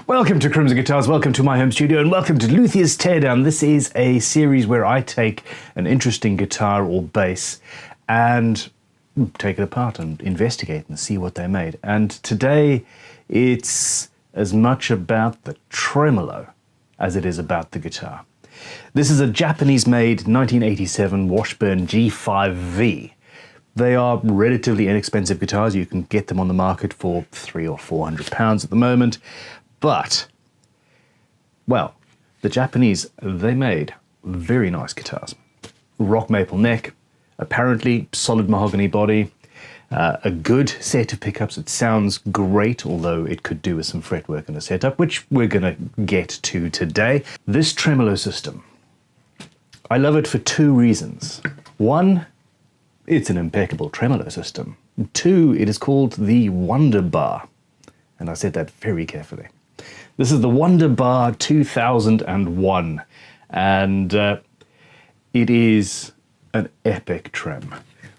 Welcome to Crimson Guitars, welcome to my home studio, and welcome to Luthier's Teardown. This is a series where I take an interesting guitar or bass and take it apart and investigate and see what they made. And today it's as much about the tremolo as it is about the guitar. This is a Japanese-made 1987 Washburn G-5V. They are relatively inexpensive guitars. You can get them on the market for £300 or £400 at the moment. But, well, the Japanese, they made very nice guitars. Rock maple neck, apparently solid mahogany body, a good set of pickups. It sounds great, although it could do with some fretwork in the setup, which we're going to get to today. This tremolo system, I love it for two reasons. One, it's an impeccable tremolo system. Two, it is called the Wonderbar, and I said that very carefully. This is the Wonderbar 2001, and it is an epic trem.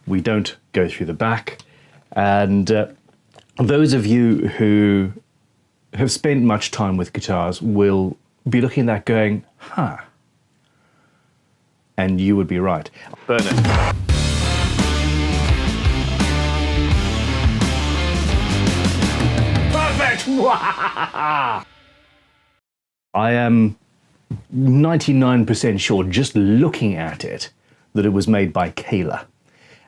We don't go through the back, and those of you who have spent much time with guitars will be looking at that going, huh, and you would be right. Burn it. Perfect! I am 99% sure, just looking at it, that it was made by Cleaner.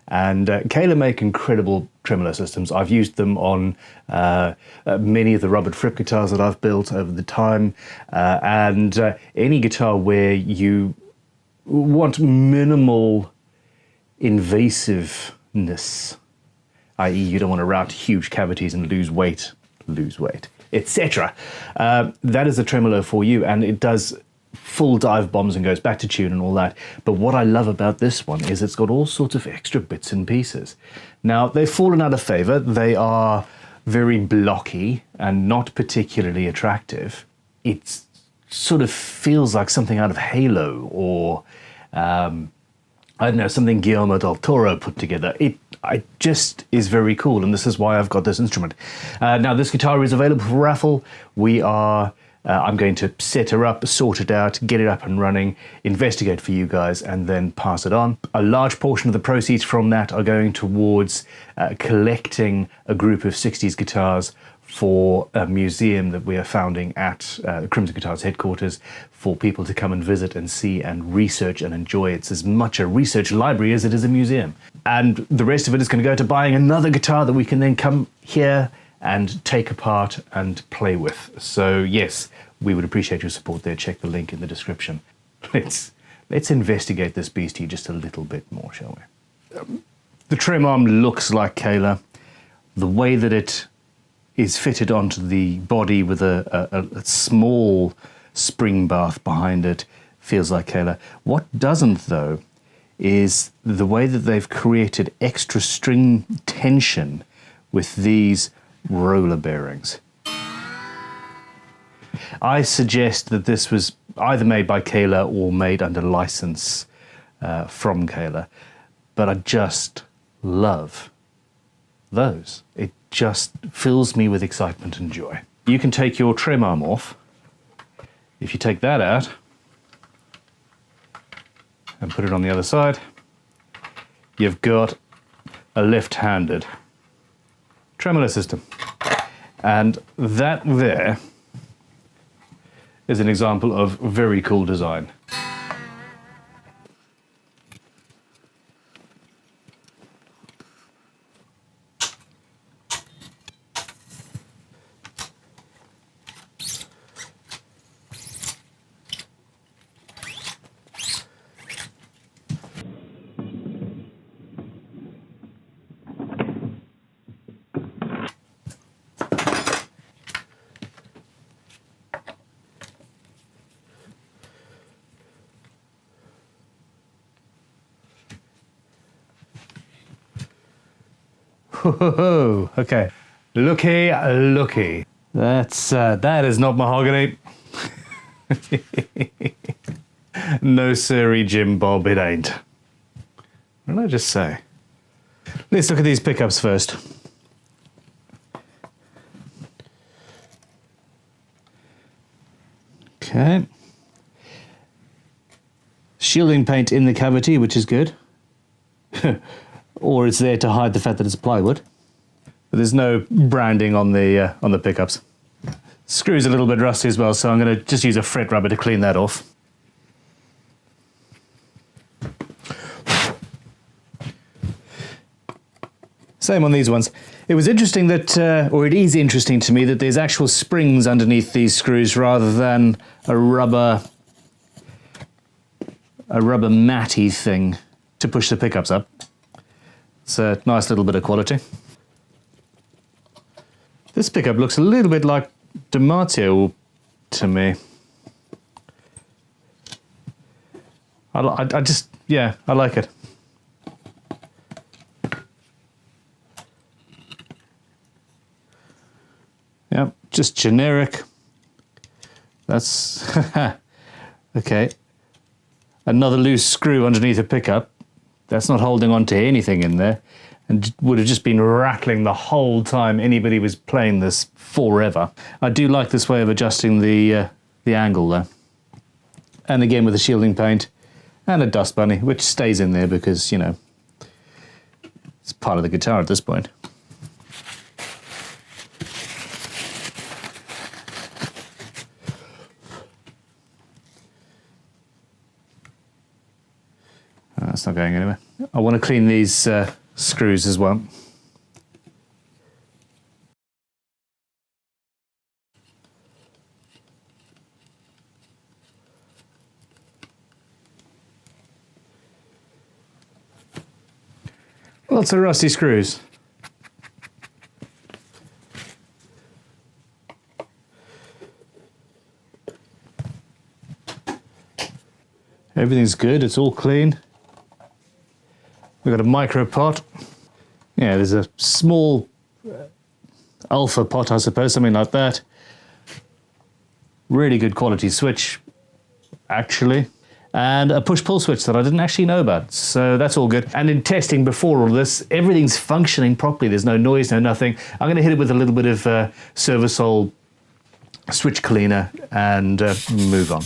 And Cleaner make incredible tremolo systems. I've used them on many of the rubbered Fripp guitars that I've built over the time. And any guitar where you want minimal invasiveness, i.e. you don't want to route huge cavities and lose weight, etc. That is a tremolo for you, and it does full dive bombs and goes back to tune and all that. But what I love about this one is it's got all sorts of extra bits and pieces. Now, they've fallen out of favor. They are very blocky and not particularly attractive. It sort of feels like something out of Halo or I don't know, something Guillermo del Toro put together. It just is very cool, and this is why I've got this instrument. Now, this guitar is available for raffle. I'm going to set her up, sort it out, get it up and running, investigate for you guys, and then pass it on. A large portion of the proceeds from that are going towards collecting a group of 60s guitars for a museum that we are founding at Crimson Guitars headquarters for people to come and visit and see and research and enjoy. It's as much a research library as it is a museum. And the rest of it is going to go to buying another guitar that we can then come here and take apart and play with. So yes, we would appreciate your support there. Check the link in the description. Let's investigate this beastie just a little bit more, shall we? The trem arm looks like Cleaner. The way that it is fitted onto the body with a small spring bath behind it feels like Cleaner. What doesn't, though, is the way that they've created extra string tension with these roller bearings. I suggest that this was either made by Cleaner or made under license from Cleaner, but I just love those. It just fills me with excitement and joy. You can take your trem arm off. If you take that out and put it on the other side, you've got a left-handed tremolo system. And that there is an example of very cool design. Okay, looky. That is not mahogany. No siree, Jim Bob, it ain't. What did I just say? Let's look at these pickups first. Okay. Shielding paint in the cavity, which is good. Or it's there to hide the fact that it's plywood. But there's no branding on the pickups. Screw's a little bit rusty as well, so I'm going to just use a fret rubber to clean that off. Same on these ones. It was interesting that, or it is interesting to me, that there's actual springs underneath these screws rather than a rubber matty thing to push the pickups up. It's a nice little bit of quality. This pickup looks a little bit like Damatio to me. I just, yeah, I like it. Yep, just generic. That's okay. Another loose screw underneath a pickup. That's not holding on to anything in there, and would have just been rattling the whole time anybody was playing this forever. I do like this way of adjusting the angle though. And again with the shielding paint and a dust bunny, which stays in there because, you know, it's part of the guitar at this point. That's not going anywhere. I want to clean these screws as well. Lots of rusty screws. Everything's good, it's all clean. We've got a micro pot. Yeah, there's a small alpha pot, I suppose, something like that. Really good quality switch, actually. And a push-pull switch that I didn't actually know about. So that's all good. And in testing before all this, everything's functioning properly. There's no noise, no nothing. I'm going to hit it with a little bit of Servosol switch cleaner and move on.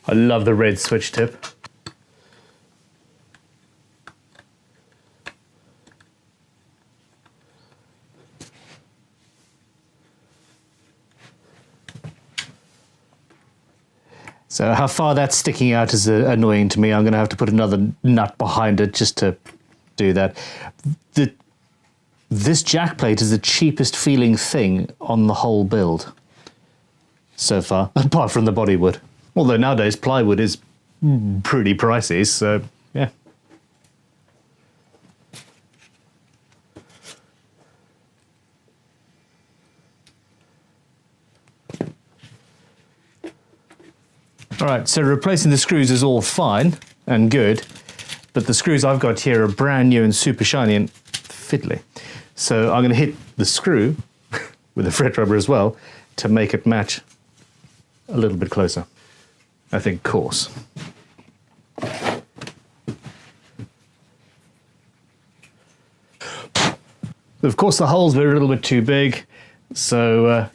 I love the red switch tip. So how far that's sticking out is annoying to me. I'm going to have to put another nut behind it just to do that. This jack plate is the cheapest feeling thing on the whole build so far, apart from the bodywood. Although nowadays plywood is pretty pricey, so yeah. All right, so replacing the screws is all fine and good, but the screws I've got here are brand new and super shiny and fiddly. So I'm going to hit the screw with a fret rubber as well to make it match a little bit closer. I think coarse. Of course, the holes were a little bit too big, so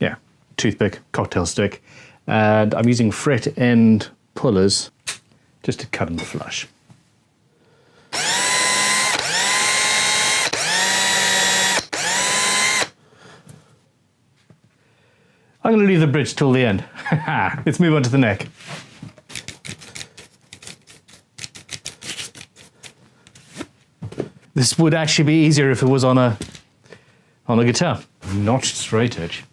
yeah, toothpick, cocktail stick, and I'm using fret end pullers just to cut them flush. I'm going to leave the bridge till the end. Let's move on to the neck. This would actually be easier if it was on a guitar. Notched straight edge.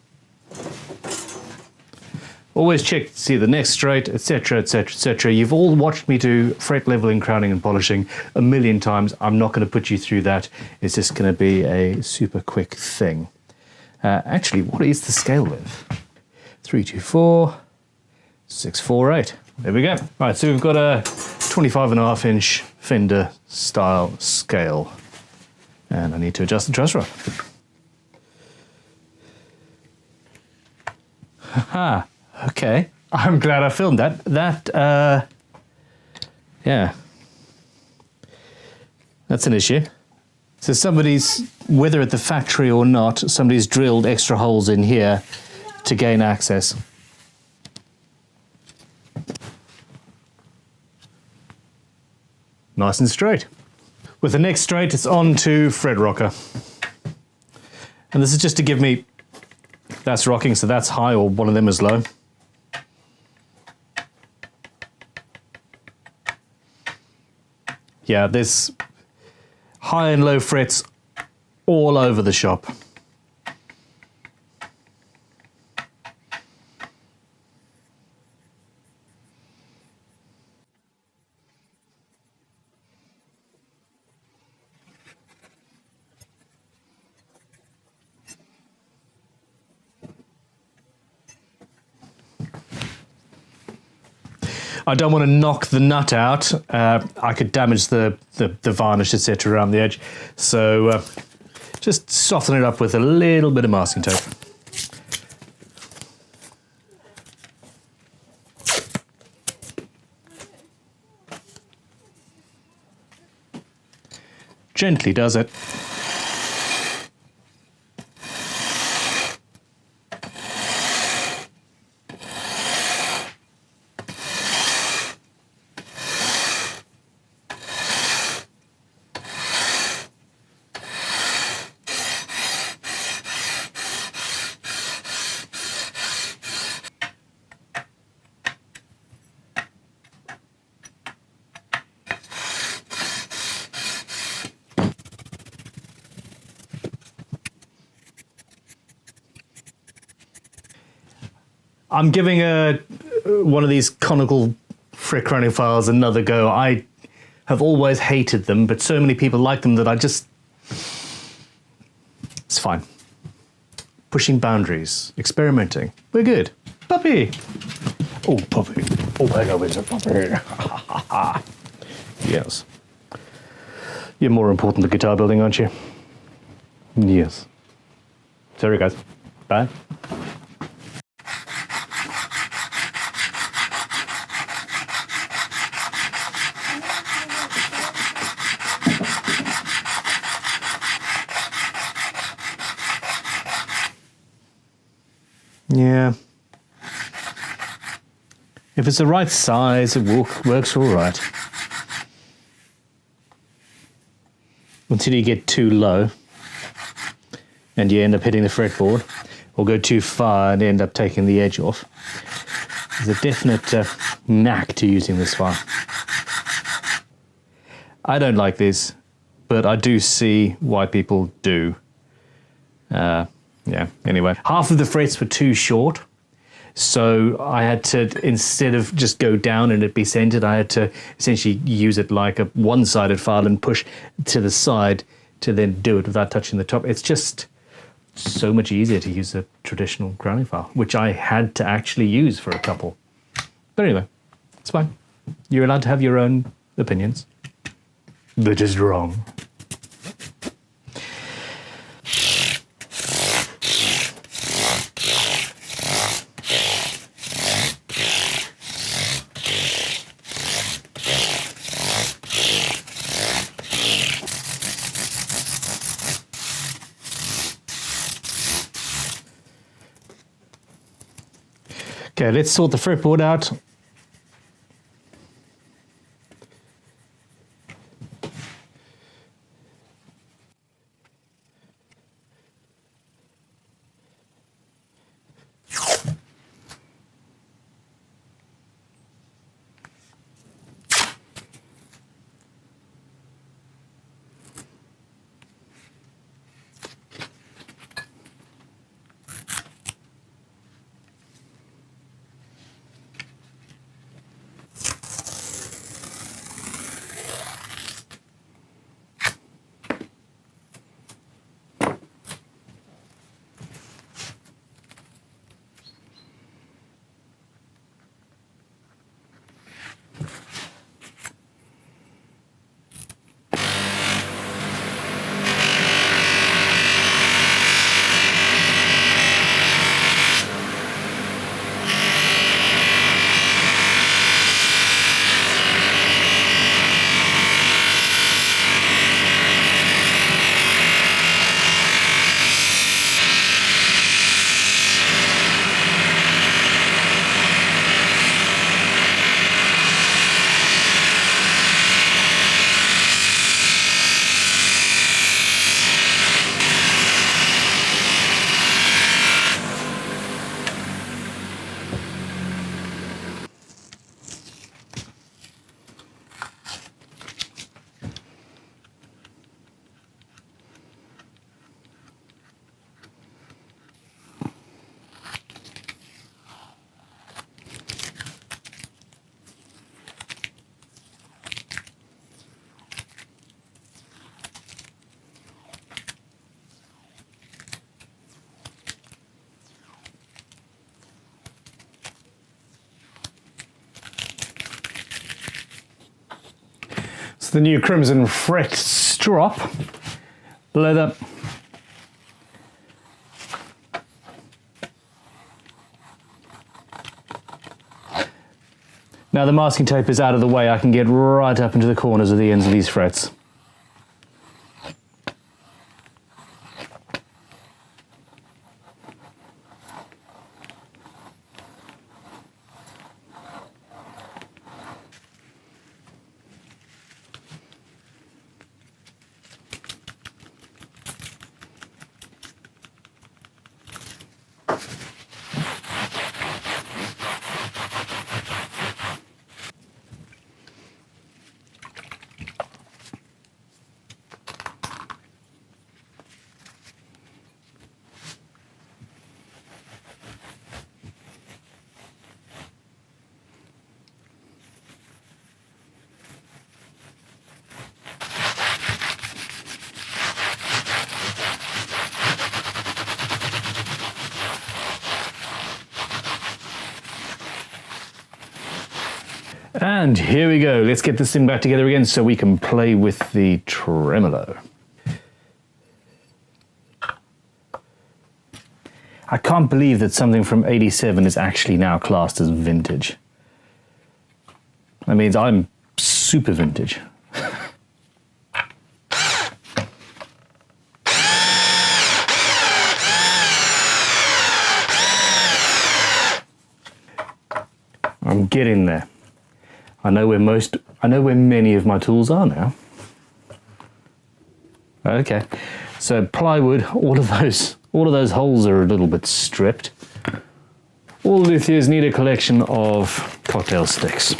Always check to see the neck's straight, etc, etc, etc. You've all watched me do fret leveling, crowning and polishing a million times. I'm not going to put you through that. It's just going to be a super quick thing. Actually, what is the scale width? 324, 648. There we go. Right, so we've got a 25.5-inch Fender style scale. And I need to adjust the truss rod. Haha, okay. I'm glad I filmed that. Yeah. That's an issue. So somebody's, whether at the factory or not, somebody's drilled extra holes in here to gain access. Nice and straight. With the neck straight, it's on to Fret Rocker. And this is just to give me, that's rocking, so that's high, or one of them is low. Yeah, there's high and low frets all over the shop. I don't want to knock the nut out. I could damage the varnish, etc. around the edge. So just soften it up with a little bit of masking tape. Gently does it. I'm giving one of these conical fret crowning files another go. I have always hated them, but so many people like them that I just... It's fine. Pushing boundaries, experimenting. We're good. Puppy! Oh, puppy. Oh, hello, it's a puppy. Yes. You're more important than guitar building, aren't you? Yes. Sorry, guys. Bye. Yeah. If it's the right size, it works all right. Until you get too low and you end up hitting the fretboard, or go too far and end up taking the edge off. There's a definite knack to using this file. I don't like this, but I do see why people do. Yeah, anyway. Half of the frets were too short, so I had to, instead of just go down and it be centered, I had to essentially use it like a one-sided file and push to the side to then do it without touching the top. It's just so much easier to use a traditional crowning file, which I had to actually use for a couple. But anyway, it's fine. You're allowed to have your own opinions. They're just wrong. Okay, let's sort the fretboard out. It's the new Crimson Fret Strop leather. Now the masking tape is out of the way, I can get right up into the corners of the ends of these frets. And here we go. Let's get this thing back together again so we can play with the tremolo. I can't believe that something from '87 is actually now classed as vintage. That means I'm super vintage. I'm getting there. I know where many of my tools are now. Okay, so plywood, all of those holes are a little bit stripped. All luthiers need a collection of cocktail sticks.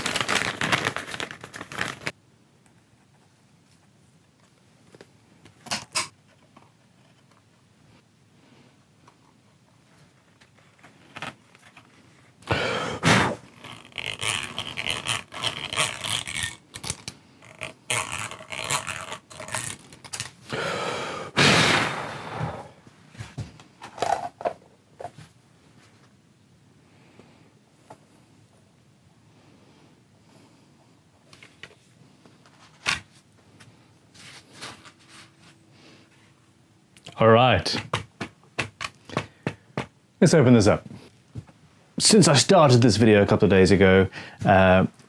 All right, let's open this up. Since I started this video a couple of days ago,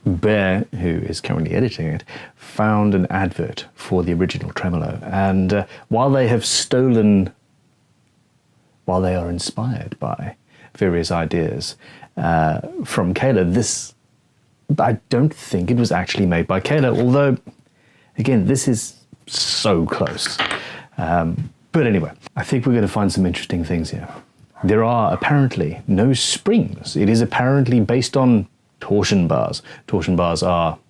Bear, who is currently editing it, found an advert for the original tremolo. And while they are inspired by various ideas from Kayla, I don't think it was actually made by Kayla, although, again, this is so close. But anyway, I think we're going to find some interesting things here. There are apparently no springs. It is apparently based on torsion bars. Torsion bars are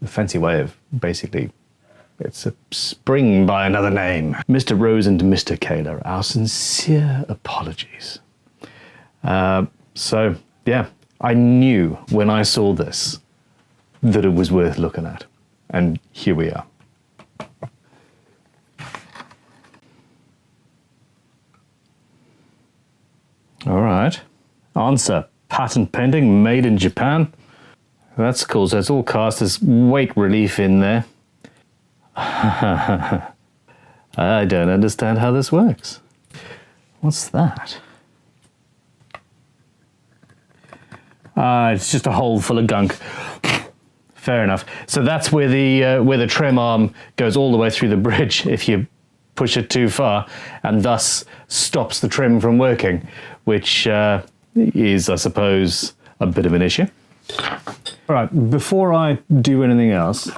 a fancy way of basically, it's a spring by another name. Mr. Rose and Mr. Kayla, our sincere apologies. So, yeah, I knew when I saw this that it was worth looking at. And here we are. All right. Answer. Patent pending, made in Japan. That's cool. So it's all cast. There's weight relief in there. I don't understand how this works. What's that? It's just a hole full of gunk. Fair enough. So that's where the trem arm goes all the way through the bridge if you push it too far, and thus stops the trim from working, which is, I suppose, a bit of an issue. All right, before I do anything else,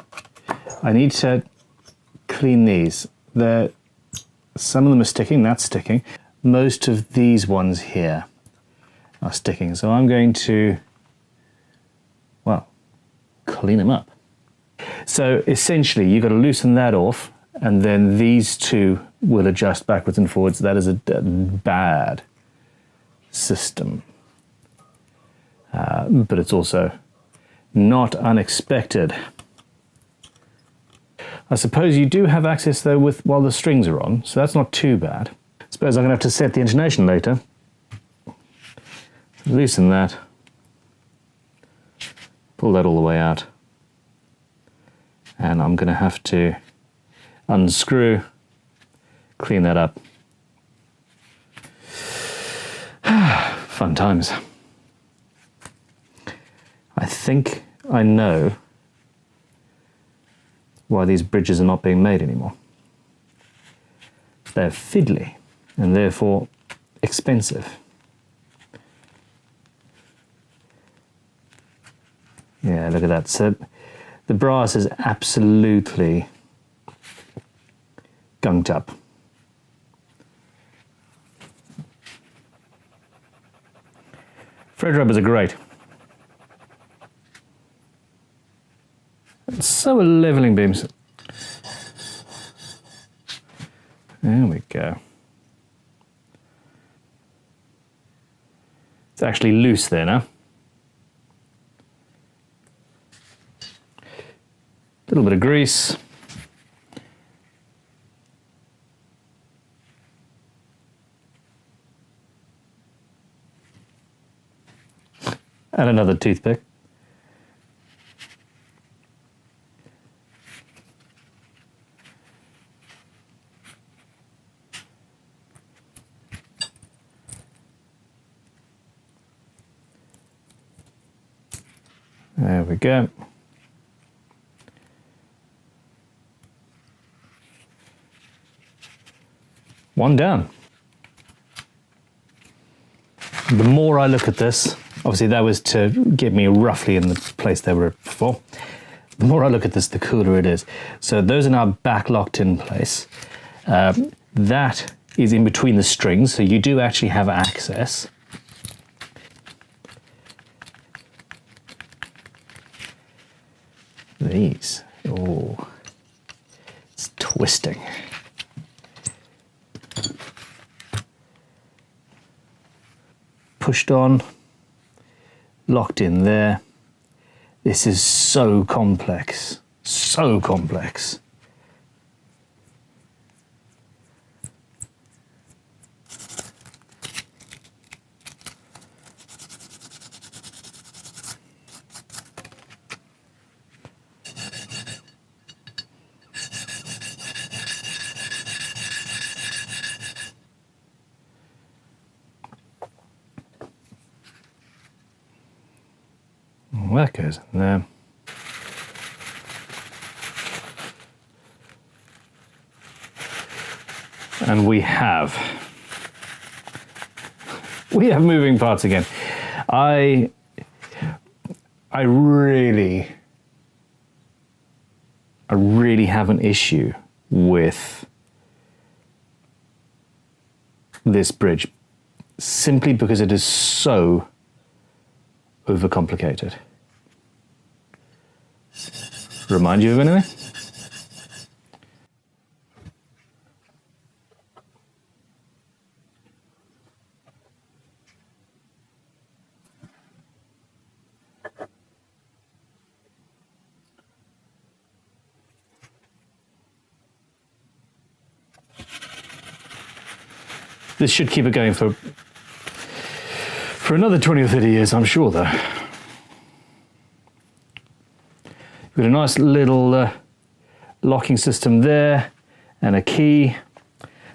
I need to clean these. Some of them are sticking, that's sticking. Most of these ones here are sticking, so I'm going to, well, clean them up. So essentially, you've got to loosen that off, and then these two will adjust backwards and forwards. That is a bad system. But it's also not unexpected. I suppose you do have access though while the strings are on, so that's not too bad. I suppose I'm going to have to set the intonation later. Loosen that. Pull that all the way out. And I'm going to have to unscrew, clean that up. Fun times. I think I know why these bridges are not being made anymore. They're fiddly and therefore expensive. Yeah, look at that. So the brass is absolutely gunked up. Fret rubbers are great. And so are leveling beams. There we go. It's actually loose there now. A little bit of grease. And another toothpick. There we go. One down. The more I look at this, obviously that was to get me roughly in the place they were before. The more I look at this, the cooler it is. So those are now back locked in place. That is in between the strings, so you do actually have access. These, oh, it's twisting. Pushed on, locked in there. This is so complex, so complex. That goes in there. And we have moving parts again. I really have an issue with this bridge simply because it is so overcomplicated. Remind you of anything? This should keep it going for another 20 or 30 years, I'm sure, though. We've got a nice little locking system there and a key,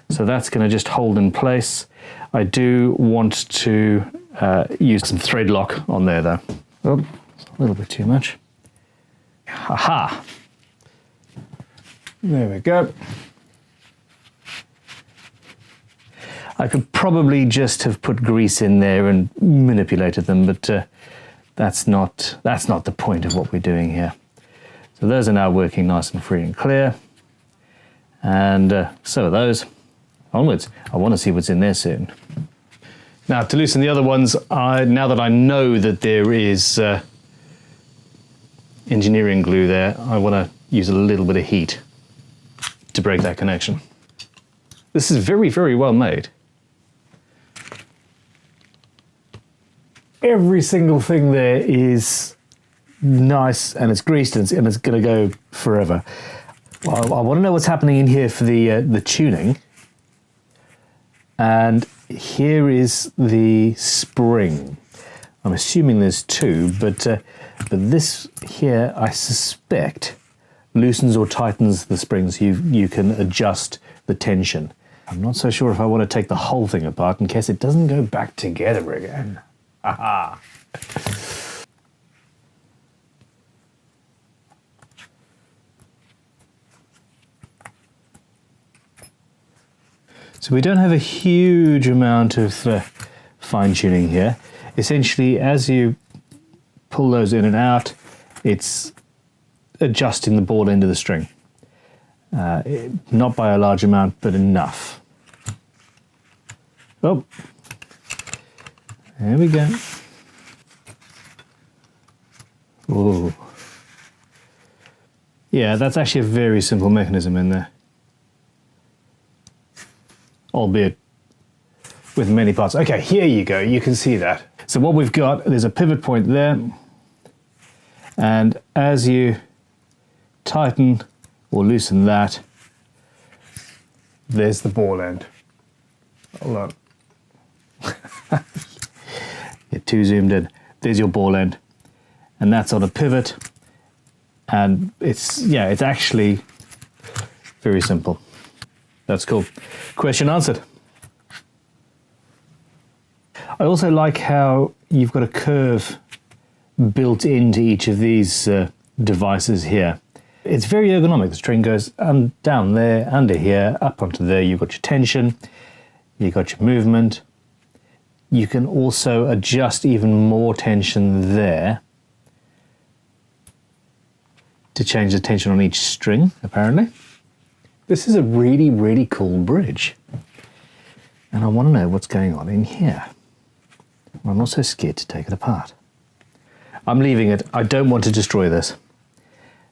so that's going to just hold in place. I do want to use some thread lock on there, though. Oh, it's a little bit too much. Ha-ha! There we go. I could probably just have put grease in there and manipulated them, but that's not the point of what we're doing here. So those are now working nice and free and clear, and so are those. Onwards. I want to see what's in there soon. Now to loosen the other ones, now that I know that there is engineering glue there, I want to use a little bit of heat to break that connection. This is very, very well made. Every single thing there is nice and it's greased and it's going to go forever. Well, I want to know what's happening in here for the tuning. And here is the spring. I'm assuming there's two, but this here I suspect loosens or tightens the springs, you can adjust the tension. I'm not so sure if I want to take the whole thing apart in case it doesn't go back together again. Aha! So we don't have a huge amount of fine-tuning here. Essentially, as you pull those in and out, it's adjusting the ball end of the string. Not by a large amount, but enough. Oh, there we go. Ooh. Yeah, that's actually a very simple mechanism in there. Albeit with many parts. Okay, here you go, you can see that. So what we've got, there's a pivot point there, and as you tighten or loosen that, there's the ball end. Hold on. Get too zoomed in. There's your ball end, and that's on a pivot, and it's actually very simple. That's cool. Question answered. I also like how you've got a curve built into each of these devices here. It's very ergonomic. The string goes down there, under here, up onto there. You've got your tension, you've got your movement. You can also adjust even more tension there to change the tension on each string, apparently. This is a really, really cool bridge. And I want to know what's going on in here. I'm not so scared to take it apart. I'm leaving it. I don't want to destroy this.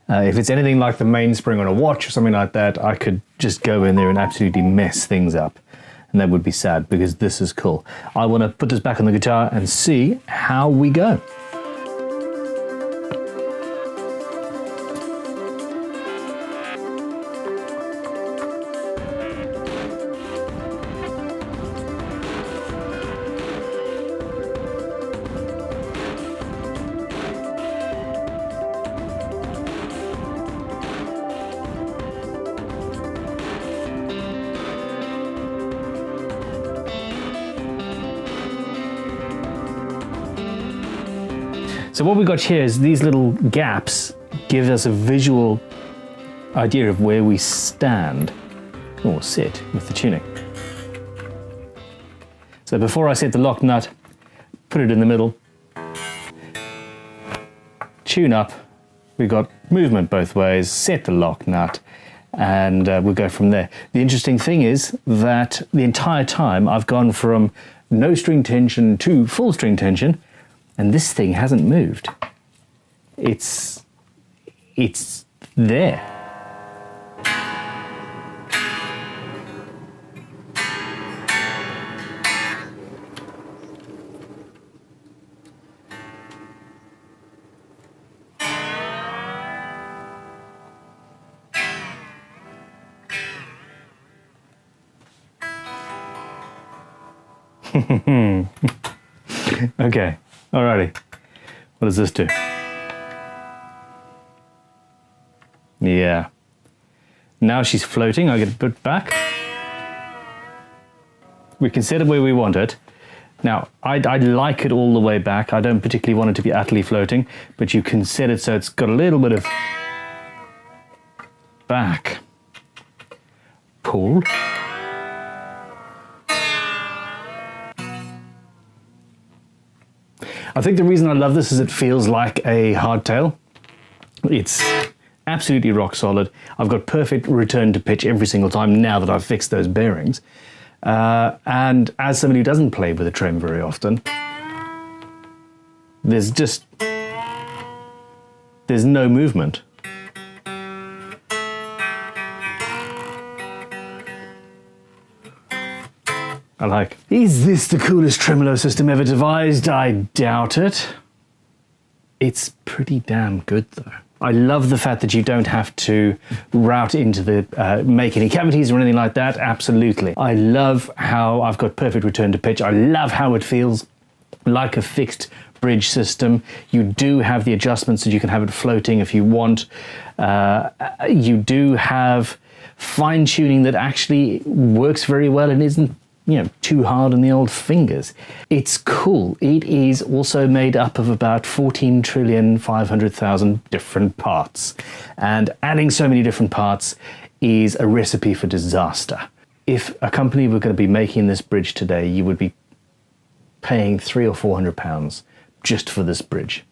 If it's anything like the mainspring on a watch or something like that, I could just go in there and absolutely mess things up. And that would be sad, because this is cool. I want to put this back on the guitar and see how we go. So what we've got here is these little gaps give us a visual idea of where we stand or sit with the tuning. So before I set the lock nut, put it in the middle, tune up, we've got movement both ways, set the lock nut, and we'll go from there. The interesting thing is that the entire time I've gone from no string tension to full string tension, and this thing hasn't moved. It's there. Okay. Alrighty, what does this do? Yeah. Now she's floating, I get it put back. We can set it where we want it. Now, I like it all the way back. I don't particularly want it to be utterly floating, but you can set it so it's got a little bit of back pull. I think the reason I love this is it feels like a hardtail. It's absolutely rock solid. I've got perfect return to pitch every single time now that I've fixed those bearings. And as somebody who doesn't play with a trem very often, there's no movement. I like. Is this the coolest tremolo system ever devised? I doubt it. It's pretty damn good though. I love the fact that you don't have to route into the, make any cavities or anything like that, absolutely. I love how I've got perfect return to pitch. I love how it feels like a fixed bridge system. You do have the adjustments that you can have it floating if you want. You do have fine tuning that actually works very well and isn't, you know, too hard on the old fingers. It's cool. It is also made up of about 14,500,000 different parts. And adding so many different parts is a recipe for disaster. If a company were going to be making this bridge today, you would be paying £300 or £400 just for this bridge.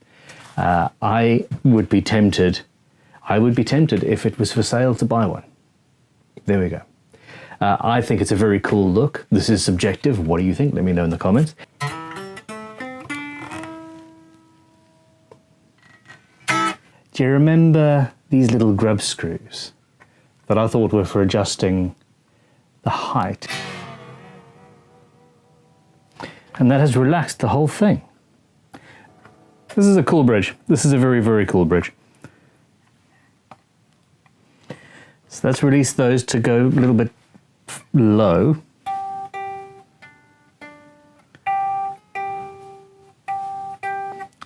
I would be tempted if it was for sale to buy one. There we go. I think it's a very cool look. This is subjective. What do you think? Let me know in the comments. Do you remember these little grub screws that I thought were for adjusting the height? And that has relaxed the whole thing. This is a cool bridge. This is a very, very cool bridge. So let's release those to go a little bit low.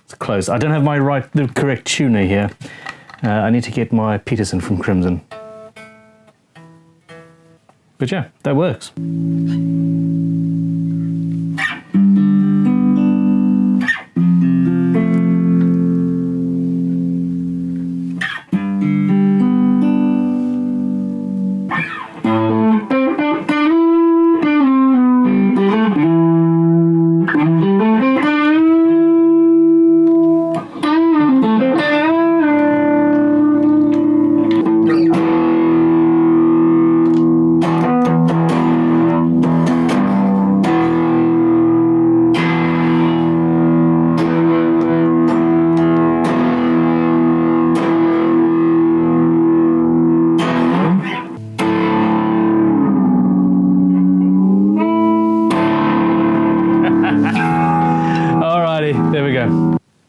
It's close. I don't have the correct tuner here. I need to get my Peterson from Crimson. But yeah, that works.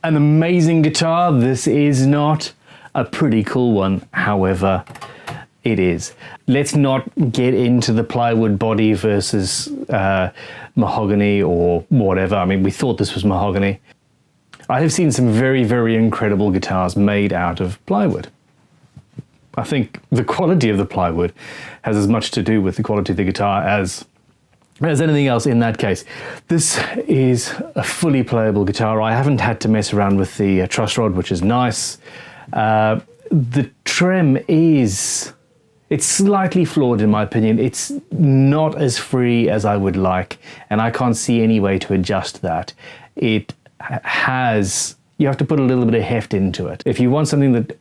An amazing guitar. This is not a pretty cool one, however, it is. Let's not get into the plywood body versus mahogany or whatever. I mean, we thought this was mahogany. I have seen some very, very incredible guitars made out of plywood. I think the quality of the plywood has as much to do with the quality of the guitar as anything else in that case. This is a fully playable guitar. I haven't had to mess around with the truss rod, which is nice. The trem it's slightly flawed in my opinion. It's not as free as I would like, and I can't see any way to adjust that. You have to put a little bit of heft into it. If you want something that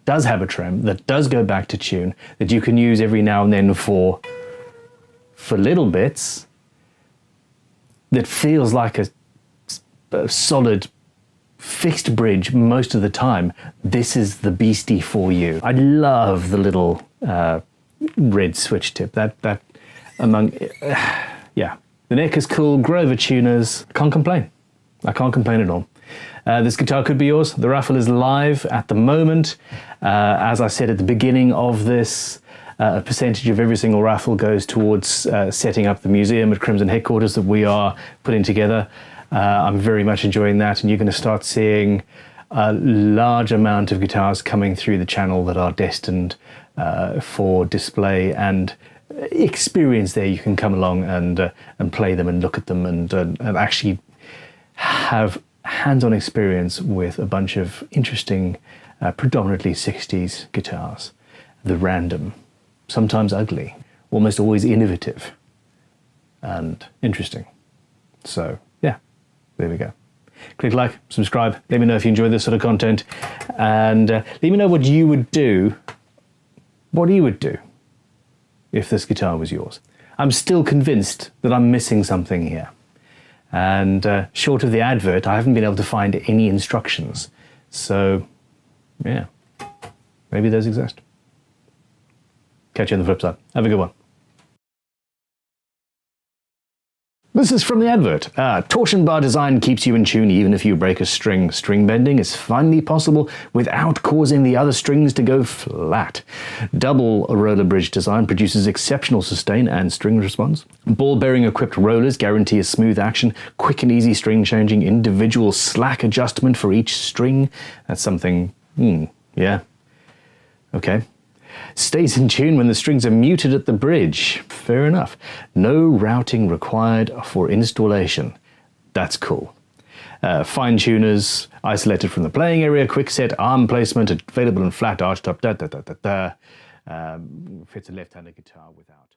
does have a trem, that does go back to tune, that you can use every now and then for little bits, that feels like a solid fixed bridge most of the time, this is the beastie for you. I love the little red switch tip. Yeah, the neck is cool. Grover tuners. Can't complain. I can't complain at all. This guitar could be yours. The raffle is live at the moment. As I said at the beginning of this, a percentage of every single raffle goes towards setting up the museum at Crimson headquarters that we are putting together. I'm very much enjoying that, and you're going to start seeing a large amount of guitars coming through the channel that are destined for display and experience there. You can come along and play them and look at them and actually have hands-on experience with a bunch of interesting, predominantly 60s guitars. The random, sometimes ugly, almost always innovative and interesting. So yeah, there we go. Click like, subscribe, let me know if you enjoy this sort of content, and let me know what you would do if this guitar was yours. I'm still convinced that I'm missing something here, and short of the advert, I haven't been able to find any instructions. So yeah, maybe those exist. Catch you on the flip side. Have a good one. This is from the advert. Torsion bar design keeps you in tune even if you break a string. String bending is finally possible without causing the other strings to go flat. Double roller bridge design produces exceptional sustain and string response. Ball bearing equipped rollers guarantee a smooth action, quick and easy string changing, individual slack adjustment for each string. That's something, yeah. Okay. Stays in tune when the strings are muted at the bridge. Fair enough. No routing required for installation. That's cool. Fine tuners, isolated from the playing area, quick set, arm placement, available in flat archtop, fits a left-handed guitar without.